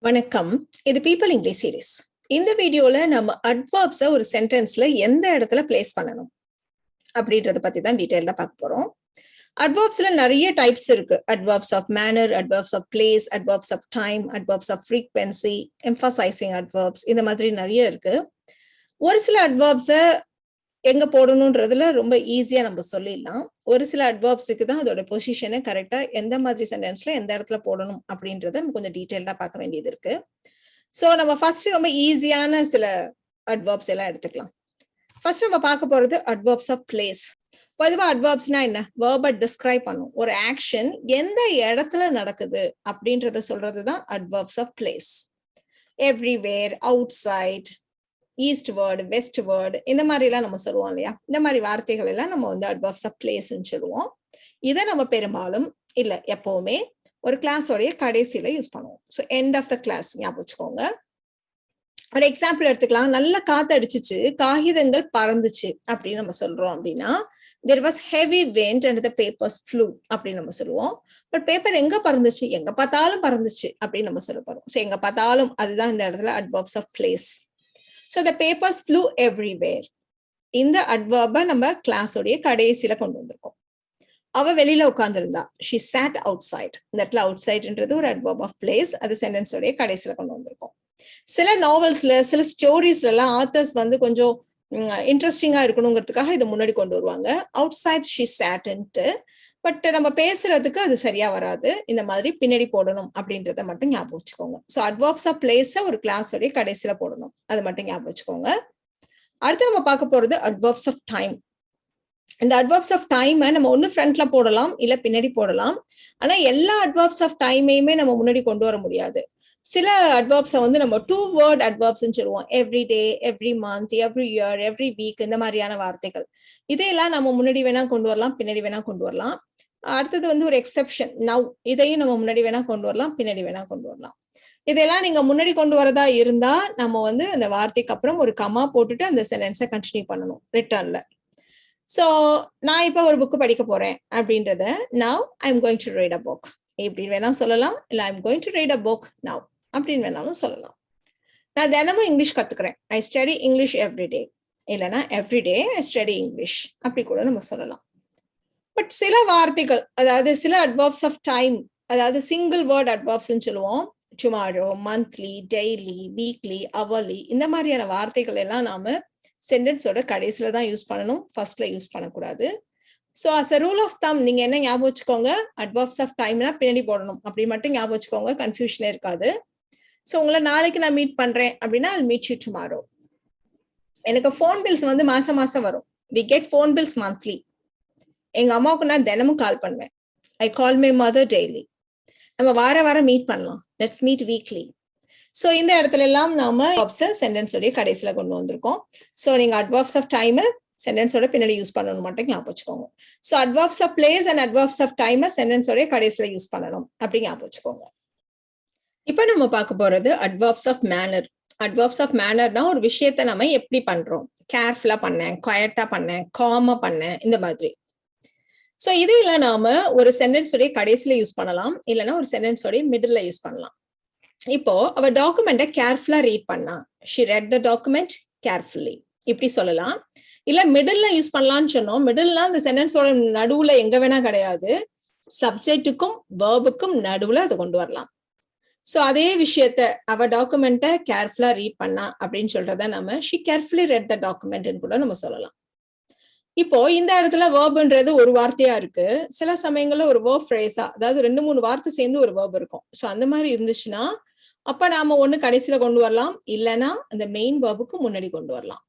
வணக்கம். இது people English series. இந்த வீடியோல நம்ம அட்வர்ப்ஸ ஒரு சென்டென்ஸ்ல எந்த இடத்துல பிளேஸ் பண்ணணும் அப்படின்றத பத்தி தான் டீடைலா பார்க்க போறோம். அட்வர்ப்ஸ்ல நிறைய டைப்ஸ் இருக்கு. Adverbs of manner, adverbs of place, adverbs of time, adverbs of frequency, emphasizing adverbs, இந்த மாதிரி நிறைய இருக்கு. ஒரு சில அட்வர்ப்ஸ எங்க போடணும்ன்றதுல ரொம்ப ஈஸியா நம்ம சொல்லிடலாம். ஒரு சில அட்வர்ப்ஸுக்கு தான் அதோட பொசிஷனை கரெக்டா எந்த மாதிரி சென்டென்ஸ்ல எந்த இடத்துல போடணும் அப்படின்றத நம்ம கொஞ்சம் டீடைல்டா பார்க்க வேண்டியது இருக்கு. சோ நம்ம ஃபர்ஸ்ட் ரொம்ப ஈஸியான சில அட்வர்ப்ஸ் எல்லாம் எடுத்துக்கலாம். ஃபர்ஸ்ட் நம்ம பார்க்க போறது அட்வர்ப்ஸ் ஆஃப் பிளேஸ். பொதுவா அட்வர்ப்ஸ்னா என்ன? வேர்பை டிஸ்கிரைப் பண்ணும். ஒரு ஆக்ஷன் எந்த இடத்துல நடக்குது அப்படின்றத சொல்றதுதான் adverbs of place. Everywhere, outside, eastward, westward, இந்த மாதிரி எல்லாம் நம்ம சொல்லுவோம் இல்லையா? இந்த மாதிரி வார்த்தைகள் எல்லாம் நம்ம வந்து அட்வர்ப்ஸ் ஆஃப் பிளேஸ்ன்னு சொல்லுவோம். இதை நம்ம பெரும்பாலும் இல்ல எப்பவுமே ஒரு கிளாஸோடைய கடைசியில யூஸ் பண்ணுவோம். So end of the class ஞாபகம் வச்சுக்கோங்க. ஒரு எக்ஸாம்பிள் எடுத்துக்கலாம். நல்ல காத்து அடிச்சுச்சு, காகிதங்கள் பறந்துச்சு அப்படின்னு நம்ம சொல்றோம். அப்படின்னா there was heavy wind and the papers flew அப்படின்னு நம்ம சொல்லுவோம். பட் பேப்பர் எங்க பறந்துச்சு? எங்க பார்த்தாலும் பறந்துச்சு அப்படின்னு நம்ம சொல்ல போறோம். ஸோ எங்க பார்த்தாலும் அதுதான் இந்த இடத்துல adverbs of place. So the papers flew everywhere. இந்த அட்வர்பை நம்ம கிளாஸோடைய கடைசியில கொண்டு வந்திருக்கோம். அவ வெளியில உட்கார்ந்துருந்தா. She sat outside. இந்த இடத்துல அவுட்சைட்ன்றது ஒரு அட்வர்ப் ஆஃப் பிளேஸ். அது சென்டென்ஸோடைய கடைசியில கொண்டு வந்திருக்கோம். சில நாவல்ஸ்ல, சில ஸ்டோரிஸ்ல எல்லாம் ஆத்தர்ஸ் வந்து கொஞ்சம் இன்ட்ரெஸ்டிங்கா இருக்கணுங்கிறதுக்காக இதை முன்னாடி கொண்டு வருவாங்க. Outside she satன்ட்டு. பட் நம்ம பேசுறதுக்கு அது சரியா வராது. இந்த மாதிரி பின்னாடி போடணும் அப்படின்றத மட்டும் ஞாபகம் வச்சுக்கோங்க. ஸோ அட்வர்ப்ஸ் ஆஃப் பிளேஸ ஒரு கிளாஸோடைய கடைசியில போடணும். அது மட்டும் ஞாபகம் வச்சுக்கோங்க. அடுத்து நம்ம பார்க்க போறது அட்வர்ப்ஸ் ஆஃப் டைம். இந்த அட்வர்ப்ஸ் ஆஃப் டைமை நம்ம ஒண்ணு ஃப்ரண்ட்ல போடலாம், இல்ல பின்னாடி போடலாம். ஆனா எல்லா அட்வர்ப்ஸ் ஆஃப் டைமையுமே நம்ம முன்னாடி கொண்டு வர முடியாது. சில அட்வர்ப்ஸை வந்து நம்ம 2 வேர்ட் அட்வர்ப்ஸ்ன்னு சொல்லுவோம். Every day, every month, every year, every week, இந்த மாதிரியான வார்த்தைகள். இதையெல்லாம் நம்ம முன்னாடி வேணா கொண்டு வரலாம், பின்னாடி வேணா கொண்டு வரலாம். அடுத்தது வந்து ஒரு எக்ஸெப்ஷன் நவ். இதையும் நம்ம முன்னாடி வேணா கொண்டு வரலாம், பின்னாடி வேணா கொண்டு வரலாம். இதெல்லாம் நீங்க முன்னாடி கொண்டு வரதா இருந்தா நம்ம வந்து அந்த வார்த்தைக்கு அப்புறம் ஒரு கமா போட்டுட்டு அந்த சென்டென்ஸை கண்டினியூ பண்ணணும் ரிட்டர்ன்ல. சோ நான் இப்ப ஒரு புக் படிக்க போறேன் அப்படின்றத now I am going to read a book இப்படி வேணா சொல்லலாம். இல்ல I am going to read a book now அப்படின்னு வேணாலும் சொல்லலாம். நான் தினமும் இங்கிலீஷ் கத்துக்கிறேன். I study English every day. இல்லைன்னா every day I study English அப்படி கூட நம்ம சொல்லலாம். பட் சில வார்த்தைகள், அதாவது சில அட்வர்ப்ஸ் ஆஃப் டைம், அதாவது சிங்கிள் வேர்ட் அட்வர்ப்ஸ்ன்னு சொல்லுவோம். Tomorrow, monthly, daily, weekly, hourly, இந்த மாதிரியான வார்த்தைகள் எல்லாம் நாம சென்டென்ஸோட கடைசியில தான் யூஸ் பண்ணணும், ஃபர்ஸ்ட்ல யூஸ் பண்ணக்கூடாது. So as a rule of thumb நீங்க என்ன ஞாபகம் வச்சுக்கோங்க? அட்வர்ப்ஸ் ஆஃப் டைம்னா பின்னாடி போடணும் அப்படி மட்டும் ஞாபகம் வச்சுக்கோங்க. கன்ஃபியூஷனே இருக்காது. ஸோ உங்களை நாளைக்கு நான் மீட் பண்றேன் அப்படின்னா I'll meet you tomorrow. எனக்கு ஃபோன் பில்ஸ் வந்து மாசம் மாசம் வரும். we get phone bills monthly. எங்க அம்மாவுக்கு நான் தினமும் கால் பண்ணுவேன். ஐ கால் மை மதர் டெய்லி. நம்ம வாரம் மீட் பண்ணலாம். Let's meet weekly. ஸோ இந்த இடத்துல எல்லாம் நாம சென்டென்ஸோடைய கடைசியில கொண்டு வந்திருக்கோம். ஸோ நீங்க அட்வர்ப்ஸ் ஆஃப் டைம் சென்டென்ஸோட பின்னாடி யூஸ் பண்ணணும் மட்டும் ஞாபகம் வச்சுக்கோங்க. So adverbs of place and adverbs of time சென்டென்ஸோடைய கடைசியில யூஸ் பண்ணணும் அப்படி ஞாபகம் வச்சுக்கோங்க. இப்ப நம்ம பார்க்க போறது adverbs of manner. Adverbs of மேனர்னா ஒரு விஷயத்த நம்ம எப்படி பண்றோம்? கேர்ஃபுல்லா பண்ணேன், குவைட்டா பண்ணேன், காமா பண்ணேன், இந்த மாதிரி. சோ இதையெல்லாம் நாம ஒரு சென்டென்ஸோடைய கடைசியில யூஸ் பண்ணலாம், இல்லைன்னா ஒரு சென்டென்ஸோடைய மிடில்ல யூஸ் பண்ணலாம். இப்போ அவ டாக்குமெண்ட்டை கேர்ஃபுல்லா ரீட் பண்ணா. She read the document carefully இப்படி சொல்லலாம். இல்ல மிடில்ல யூஸ் பண்ணலாம்னு சொன்னோம். மிடில்னா அந்த சென்டென்ஸோட நடுவுல எங்க வேணா கிடையாது, சப்ஜெக்டுக்கும் வேர்புக்கும் நடுவுல அதை கொண்டு வரலாம். சோ அதே விஷயத்த அவ டாக்குமெண்ட்டை கேர்ஃபுல்லா ரீட் பண்ணா அப்படின்னு சொல்றத நம்ம she carefully read the document கூட நம்ம சொல்லலாம். இப்போ இந்த இடத்துல வேர்ப்ன்றது ஒரு வார்த்தையா இருக்கு. சில சமயங்கள்ல ஒரு வேர்ப் ஃப்ரேஸா, அதாவது 2-3 வார்த்தை சேர்ந்து ஒரு வேர்ப் இருக்கும். சோ அந்த மாதிரி இருந்துச்சுன்னா அப்ப நாம ஒண்ணு கடைசியில கொண்டு வரலாம், இல்லைன்னா அந்த மெயின் வேர்புக்கு முன்னாடி கொண்டு வரலாம்.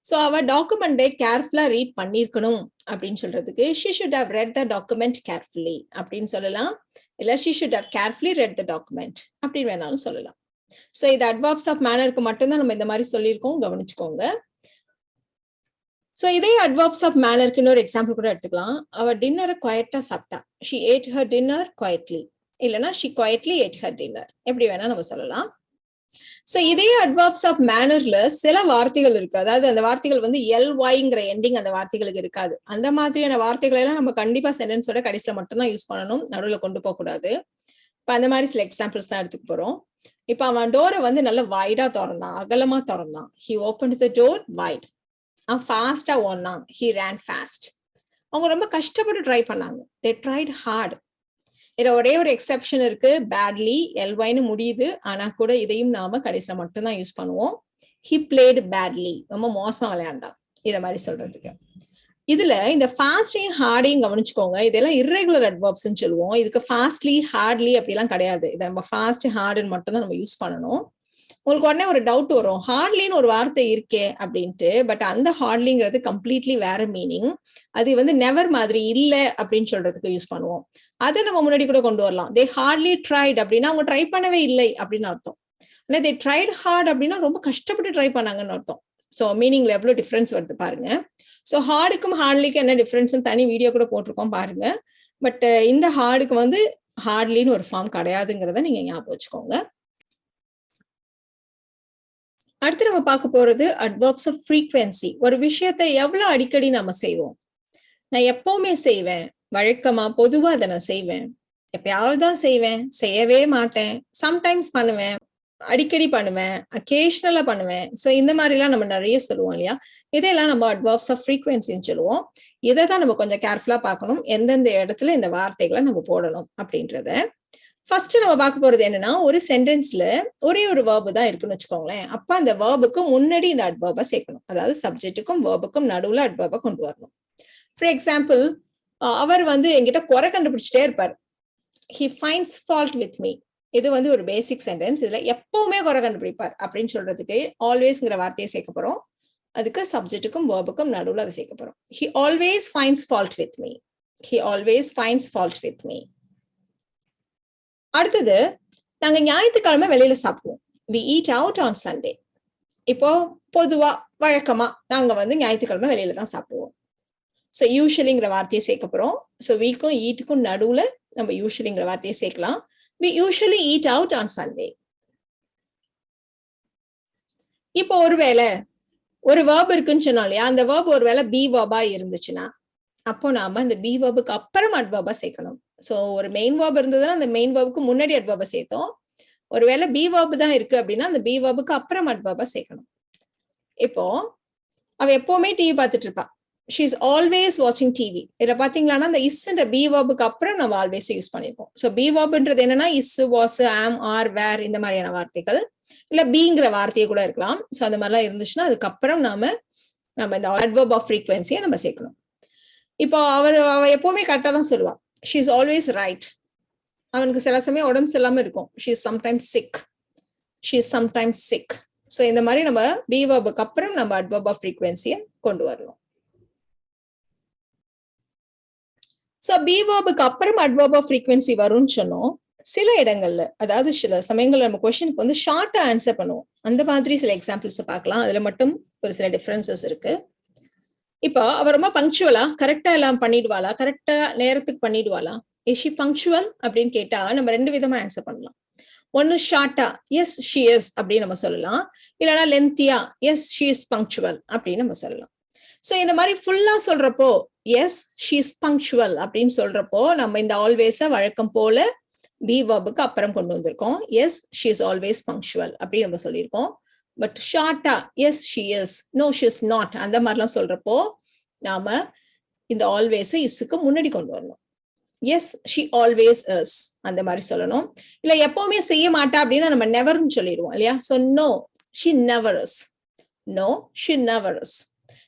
சோ அவ டாக்குமெண்டை கேர்ஃபுல்லா ரீட் பண்ணிருக்கணும் அப்படின்னு சொல்றதுக்கு she should have read the document carefully அப்படின்னு சொல்லலாம். இல்ல she should have carefully read the document அப்படின்னு வேணாலும் சொல்லலாம். சோ இது அட்வர்ப்ஸ் ஆஃப் மேனருக்கு மட்டும்தான் நம்ம இந்த மாதிரி சொல்லியிருக்கோம், கவனிச்சுக்கோங்க. சோ இதே அட்வர்ப்ஸ் ஆஃப் மேனருக்கு இன்னொரு எக்ஸாம்பிள் கூட எடுத்துக்கலாம். அவ டின்னரை குவைட்டா சாப்பிட்டா. she ate her dinner quietly. இல்லைன்னா she quietly ate her dinner. எப்படி வேணா நம்ம சொல்லலாம். சோ இதே அட்வர்ப்ஸ் ஆஃப் மேனர்ல சில வார்த்தைகள் இருக்கு. அதாவது அந்த வார்த்தைகள் வந்து ly எண்டிங் அந்த வார்த்தைகளுக்கு இருக்காது. அந்த மாதிரியான வார்த்தைகளை எல்லாம் நம்ம கண்டிப்பா சென்டென்ஸோட கடைசியில மட்டும்தான் யூஸ் பண்ணணும், நடுவுல கொண்டு போக கூடாது. இப்ப அந்த மாதிரி சில எக்ஸாம்பிள்ஸ் தான் எடுத்துக்க போறோம். இப்ப அவன் டோரை வந்து நல்லா வைடா திறந்தான், அகலமா திறந்தான். He opened the door wide. அவன் ஃபாஸ்டா ஓடினான். He ran fast. அவங்க ரொம்ப கஷ்டப்பட்டு ட்ரை பண்ணாங்க. They tried hard. இதுல ஒரே ஒரு எக்ஸெப்ஷன் இருக்கு, பேட்லி, எல்வைன்னு முடியுது. ஆனா கூட இதையும் நாம கடைசியில மட்டும்தான் யூஸ் பண்ணுவோம். He played badly. ரொம்ப மோசமா விளையாண்டான், இத மாதிரி சொல்றதுக்கு. இதுல இந்த ஃபாஸ்டையும் ஹார்டையும் கவனிச்சுக்கோங்க. இதெல்லாம் இர்ரெகுலர் அட்வர்ப்ஸ்ன்னு சொல்லுவோம். இதுக்கு ஃபாஸ்ட்லி, ஹார்ட்லி அப்படிலாம் கிடையாது. இதை நம்ம ஃபாஸ்ட், ஹார்டுன்னு மட்டும் தான் நம்ம யூஸ் பண்ணணும். உங்களுக்கு உடனே ஒரு டவுட் வரும், ஹார்ட்லின்னு ஒரு வார்த்தை இருக்கே அப்படின்ட்டு. பட் அந்த ஹார்ட்லிங்கிறது கம்ப்ளீட்லி வேற மீனிங். அது வந்து நெவர் மாதிரி இல்ல அப்படின்னு சொல்றதுக்கு யூஸ் பண்ணுவோம். அதை நம்ம முன்னாடி கூட கொண்டு வரலாம். தே ஹார்ட்லி ட்ரைட் அப்படின்னா அவங்க ட்ரை பண்ணவே இல்லை அப்படின்னு அர்த்தம். ஆனா தே ட்ரைட் ஹார்ட் அப்படின்னா ரொம்ப கஷ்டப்பட்டு ட்ரை பண்ணாங்கன்னு அர்த்தம். ஸோ மீனிங்ல எவ்வளவு டிஃபரன்ஸ் வருது பாருங்க. ஸோ ஹார்டுக்கும் ஹார்ட்லிக்கும் என்ன டிஃபரன்ஸ் தனி வீடியோ கூட போட்டிருக்கோம் பாருங்க. பட் இந்த ஹார்டுக்கு வந்து ஹார்ட்லின்னு ஒரு ஃபார்ம் கிடையாதுங்கிறத நீங்க ஞாபகம் வச்சுக்கோங்க. அடுத்து நம்ம பார்க்க போறது அட்வர்ப்ஸ் ஆஃப் ஃப்ரீக்வென்சி. ஒரு விஷயத்தை எவ்வளவு அடிக்கடி நம்ம செய்வோம். நான் எப்பவுமே செய்வேன், வழக்கமா பொதுவா அதை நான் செய்வேன், எப்பயாவது தான் செய்வேன், செய்யவே மாட்டேன், சம்டைம்ஸ் பண்ணுவேன், அடிக்கடி பண்ணுவேன், அக்கேஷனலா பண்ணுவேன். ஸோ இந்த மாதிரிலாம் நம்ம நிறைய சொல்லுவோம் இல்லையா. இதெல்லாம் நம்ம அட்வர்ப்ஸ் ஆஃப் ஃப்ரீக்வென்சின்னு சொல்லுவோம். இதை தான் நம்ம கொஞ்சம் கேர்ஃபுல்லா பார்க்கணும், எந்தெந்த இடத்துல இந்த வார்த்தைகளை நம்ம போடணும் அப்படின்றத. ஃபர்ஸ்ட் நம்ம பார்க்க போறது என்னன்னா, ஒரு சென்டென்ஸ்ல ஒரே ஒரு வேர்பு தான் இருக்குன்னு வச்சுக்கோங்களேன். அப்ப அந்த வேர்புக்கு முன்னாடி இந்த அட்வர்பை சேர்க்கணும். அதாவது சப்ஜெக்ட்டுக்கும் வேர்புக்கும் நடுவுல அட்வர்பை கொண்டு வரணும். ஃபார் எக்ஸாம்பிள், அவர் வந்து என்கிட்ட குறை கண்டுபிடிச்சிட்டே இருப்பார். He finds fault with me. இது வந்து ஒரு பேசிக் சென்டென்ஸ். இதுல எப்பவுமே குறை கண்டுபிடிப்பார் அப்படின்னு சொல்றதுக்கு ஆல்வேஸ்ங்கிற வார்த்தையை சேர்க்க போறோம். அதுக்கு சப்ஜெக்ட்டுக்கும் வேர்புக்கும் நடுவுல அதை சேர்க்க போறோம். He always finds fault with me. He always finds fault with me. அடுத்தது, நாங்க ஞாயிற்றுக்கிழமை வெளியில சாப்பிடுவோம். We eat out on Sunday. இப்போ பொதுவா வழக்கமா நாங்க வந்து ஞாயிற்றுக்கிழமை வெளியில தான் சாப்பிடுவோம். ஸோ யூஷுவலிங்கிற வார்த்தையை சேர்க்க போறோம். ஸோ வீக்கும் ஈட்டுக்கும் நடுவுல நம்ம யூஷுவலிங்கிற வார்த்தையை சேர்க்கலாம். We usually eat out on Sunday. இப்போ ஒருவேளை ஒரு வேர்ப் இருக்குன்னு சொன்னோம் இல்லையா, அந்த வேர்ப் ஒருவேளை பி வேர்பா இருந்துச்சுன்னா அப்போ நாம அந்த பி வேர்புக்கு அப்புறம் அட்வர்பா சேர்க்கணும். ஸோ ஒரு மெயின் வேர்ப் இருந்ததுன்னா அந்த மெயின் வேர்புக்கு முன்னாடி அட்வர்பா சேர்த்தோம். ஒருவேளை பி வேர்ப் தான் இருக்கு அப்படின்னா அந்த பி வேர்புக்கு அப்புறம் அட்வர்பா சேர்க்கணும். இப்போ அவ எப்பவுமே டிவி பார்த்துட்டு இருப்பா. She is always watching TV. இதுல பாத்தீங்களா, அந்த இஸ்ன்ற பி வேர்புக்கு அப்புறம் நம்ம ஆல்வேஸ் யூஸ் பண்ணிருப்போம். ஸோ பி வேர்ப்ன்றது என்னன்னா இஸ், வாஸ், ஆம், ஆர், வேர் இந்த மாதிரியான வார்த்தைகள். இல்ல பிங்கிற வார்த்தையை கூட இருக்கலாம். ஸோ அந்த மாதிரிலாம் இருந்துச்சுன்னா அதுக்கப்புறம் நம்ம இந்த அட்வர்ப் ஆஃப் ஃப்ரீக்வென்சியை நம்ம சேர்க்கணும். இப்போ அவ எப்பவுமே கரெக்டா தான் சொல்லுவா. She is always right. அவனுக்கு சில சமயம் உடம்பு சரியில்லாம இருக்கும். She is sometimes sick. She is sometimes sick. So இந்த மாதிரி நம்ம பி வேர்புக்கு அப்புறம் நம்ம அட்வர்ப் ஆஃப் ஃப்ரீக்வென்சியை கொண்டு வரணும். ஸோ பி வேர்புக்கு அப்புறம் அட்வர்ப் ஆஃப் ஃப்ரீக்வென்சி வரும்னு சொன்னோம். சில இடங்கள்ல, அதாவது சில சமயங்கள்ல நம்ம கொஸ்டினுக்கு வந்து ஷார்ட்டா ஆன்சர் பண்ணுவோம். அந்த மாதிரி சில எக்ஸாம்பிள்ஸ் பார்க்கலாம். அதுல மட்டும் ஒரு சில டிஃபரன்சஸ் இருக்கு. இப்போ அவ ரொம்ப பங்க்சுவலா, கரெக்டா எல்லாம் பண்ணிடுவாளா, கரெக்டா நேரத்துக்கு பண்ணிடுவாளா, இஸ் ஷி பங்க்சுவல் அப்படின்னு கேட்டா நம்ம ரெண்டு விதமா ஆன்சர் பண்ணலாம். ஒன்னு ஷார்ட்டா, எஸ் ஷி இஸ் அப்படின்னு நம்ம சொல்லலாம். இல்லைன்னா லென்த்தியா, எஸ் ஷி இஸ் பங்க்சுவல் அப்படின்னு நம்ம சொல்லலாம். ஸோ இந்த மாதிரி ஃபுல்லா சொல்றப்போ எஸ் ஷி இஸ் பங்க்சுவல் அப்படின்னு சொல்றப்போ நம்ம இந்த ஆல்வேஸ வழக்கம் போல பி வேர்புக்கு அப்புறம் கொண்டு வந்திருக்கோம். Yes she is always punctual அப்படின்னு நம்ம சொல்லியிருக்கோம். பட் ஷார்ட்டா yes she is, no she is not அந்த மாதிரிலாம் சொல்றப்போ நாம இந்த ஆல்வேஸ இஸ்ஸுக்கு முன்னாடி கொண்டு வரணும். எஸ் ஷி ஆல்வேஸ் இஸ் அந்த மாதிரி சொல்லணும். இல்ல எப்பவுமே செய்ய மாட்டா அப்படின்னா நம்ம நெவர்னு சொல்லிடுவோம் இல்லையா. So no she never is, no she never is.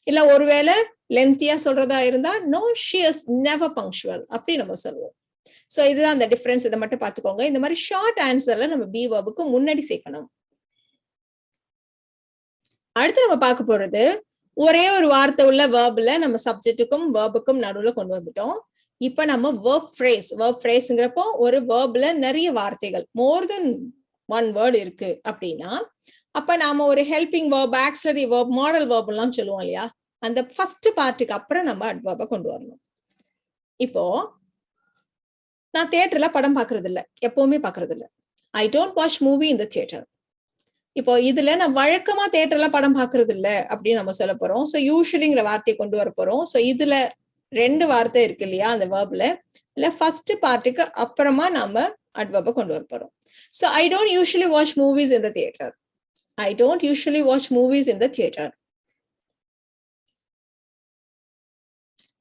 இல்ல ஒருவேளை லென்த்தியா சொல்றதா இருந்தா no she is never punctual அப்படி நம்ம சொல்லுவோம். ஸோ இதுதான் அந்த டிஃபரன்ஸ். இதை மட்டும் பார்த்துக்கோங்க. இந்த மாதிரி ஷார்ட் ஆன்சர்ல நம்ம பி வேர்புக்கு முன்னாடி சேர்க்கணும். அடுத்து நம்ம பார்க்க போறது, ஒரே ஒரு வார்த்தை உள்ள வேர்ப்ல நம்ம சப்ஜெக்ட்டுக்கும் வேர்புக்கும் நடுவுல கொண்டு வந்துட்டோம். இப்ப நம்ம வேர்ப் ஃப்ரேஸ். வேர்ப் ஃப்ரேஸ்ங்கிறப்போ ஒரு வேர்ப்ல நிறைய வார்த்தைகள், மோர் தென் ஒன் வேர்ட் இருக்கு அப்படின்னா அப்ப நாம ஒரு helping verb, auxiliary verb, model verb எல்லாம் சொல்லுவோம் இல்லையா. அந்த ஃபர்ஸ்ட் பார்ட்டுக்கு அப்புறம் நம்ம அட்வர்பை கொண்டு வரணும். இப்போ நான் தியேட்டர்ல படம் பாக்குறது இல்ல, எப்பவுமே பாக்குறது இல்ல. I don't watch movie in the theatre. இப்போ இதுல நான் வழக்கமா தியேட்டர்ல படம் பாக்குறது இல்ல அப்படின்னு நம்ம சொல்ல போறோம். ஸோ யூஷுவலிங்கிற வார்த்தையை கொண்டு வர போறோம். ஸோ இதுல ரெண்டு வார்த்தை இருக்கு இல்லையா அந்த வேர்ப்ல. இல்ல ஃபர்ஸ்ட் பார்ட்டுக்கு அப்புறமா நாம adverb கொண்டு வர போறோம். So I don't usually watch movies in the theater. I don't usually watch movies in the theater.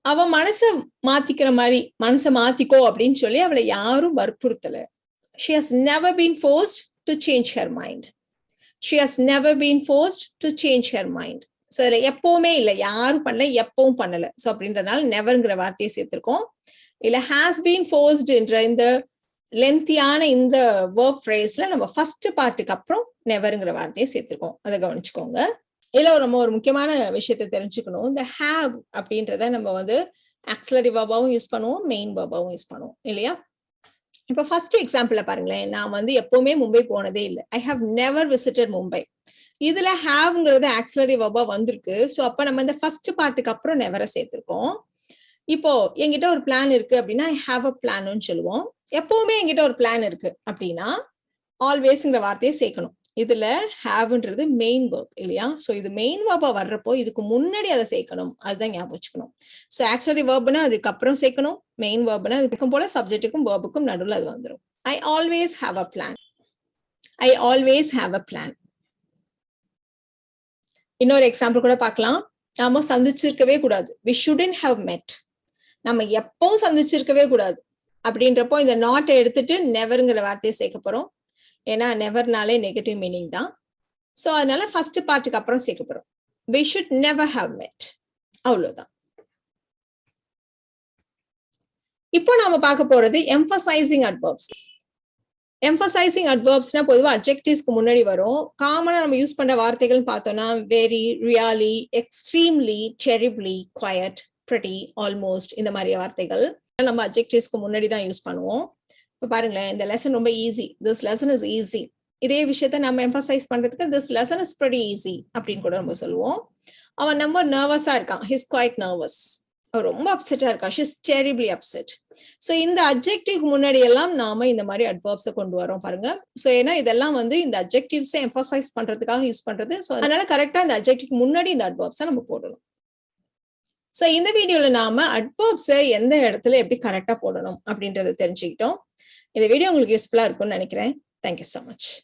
அவ மனச மாத்திக்கிற மாதிரி மனச மாத்திக்கோ அப்படின்னு சொல்லி அவளை யாரும் வற்புறுத்தல. She has never been forced to change her mind. She has never been forced to change her mind. So எப்பவுமே இல்ல, யாரும் பண்ணல, எப்பவும் பண்ணல. So அப்படின்றதுனால நெவர்ங்கிற வார்த்தையை சேர்த்திருக்கோம். இல்ல has been forced என்ற இந்த லென்த்தியான இந்த verb phrase-ல நம்ம ஃபர்ஸ்ட் பார்ட்டுக்கு அப்புறம் நெவர்ங்கிற வார்த்தையை சேர்த்திருக்கோம். அதை கவனிச்சுக்கோங்க. இதுல நம்ம ஒரு முக்கியமான விஷயத்தை தெரிஞ்சுக்கணும். இந்த have அப்படின்றத நம்ம வந்து ஆக்சிலரி verb-ஆவும் யூஸ் பண்ணுவோம், மெயின் verb-ஆவும் யூஸ் பண்ணுவோம் இல்லையா? இப்ப ஃபர்ஸ்ட் எக்ஸாம்பிள்ல பாருங்களேன். நான் வந்து எப்பவுமே மும்பை போனதே இல்லை. I have never visited Mumbai. இதுல ஹாவ்ங்கிறது ஆக்சிலரி verb-ஆ வந்திருக்கு. ஸோ அப்ப நம்ம இந்த ஃபர்ஸ்ட் பார்ட்டுக்கு அப்புறம் நெவரை சேர்த்திருக்கோம். இப்போ என்கிட்ட ஒரு பிளான் இருக்கு அப்படின்னா ஐ ஹாவ் அ பிளான்னு சொல்லுவோம். எப்பவுமே என்கிட்ட ஒரு பிளான் இருக்கு அப்படின்னா ஆல்வேஸ்ங்கிற வார்த்தையை சேர்க்கணும். இதுல ஹாவ்ன்றது மெயின் verb இல்லையா? சோ இது மெயின் verb-ஆ வர்றப்போ இதுக்கு முன்னாடி அதை சேர்க்கணும். அதுதான் ஞாபகம் வச்சுக்கணும். சோ ஆக்சிலரி verb-னா அதுக்கு அப்புறம் சேர்க்கணும். மெயின் verb-னா இதுக்கும் போல சப்ஜெக்ட்டுக்கும் verb-க்கும் நடுவுல அது வந்துடும். I always have a plan. I always have a plan. இன்னொரு எக்ஸாம்பிள் கூட பார்க்கலாம். நாம சந்திச்சிருக்கவே கூடாது. We shouldn't have met. நம்ம எப்பவும் சந்திச்சிருக்கவே கூடாது அப்படின்றப்போ இந்த நாட்டை எடுத்துட்டு நெவர்ங்கிற வார்த்தையை சேர்க்க போறோம். ஏன்னா நெவர்னாலே நெகட்டிவ் மீனிங் தான். சோ அதனால ஃபர்ஸ்ட் பார்ட்டுக்கு அப்புறம் சேர்க்க போறோம். We should never have met. அவ்வளவுதான். இப்போ நாம பார்க்க போறது emphasizing adverbs. emphasizing adverbsனா பொதுவா adjectivesக்கு முன்னாடி வரும். காமனா நம்ம யூஸ் பண்ற வார்த்தைகள் பார்த்தோம்னா very, really, extremely, terribly, quiet, pretty, almost இந்த மாதிரி வார்த்தைகள் நம்ம adjectivesக்கு முன்னாடி தான் யூஸ் பண்ணுவோம். இப்ப பாருங்களேன், இந்த லெசன் ரொம்ப easy. This lesson is easy. இதே விஷயத்த நம்ம எம்பசைஸ் பண்றதுக்கு this lesson is pretty easy அப்படின்னு கூட நம்ம சொல்லுவோம். அவன் ரொம்ப நர்வஸா இருக்கான். He is quite nervous. அவன் ரொம்ப அப்செட்டா இருக்கா. She is terribly upset. So இந்த அட்ஜெக்டிவ் முன்னாடி எல்லாம் நாம இந்த மாதிரி அட்வர்ப்ஸை கொண்டு வரோம் பாருங்க. சோ ஏன்னா இதெல்லாம் வந்து இந்த அட்ஜெக்டிவ்ஸை எம்பசைஸ் பண்றதுக்காக யூஸ் பண்றது. சோ அதனால கரெக்டா இந்த அட்ஜெக்டிவ் முன்னாடி இந்த அட்வர்ப்ஸை நம்ம போடணும். சோ இந்த வீடியோல நாம அட்வர்ப்ஸை எந்த இடத்துல எப்படி கரெக்டா போடணும் அப்படின்றத தெரிஞ்சுக்கிட்டோம். இந்த வீடியோ உங்களுக்கு யூஸ்ஃபுல்லா இருக்கும்னு நினைக்கிறேன். Thank you so much.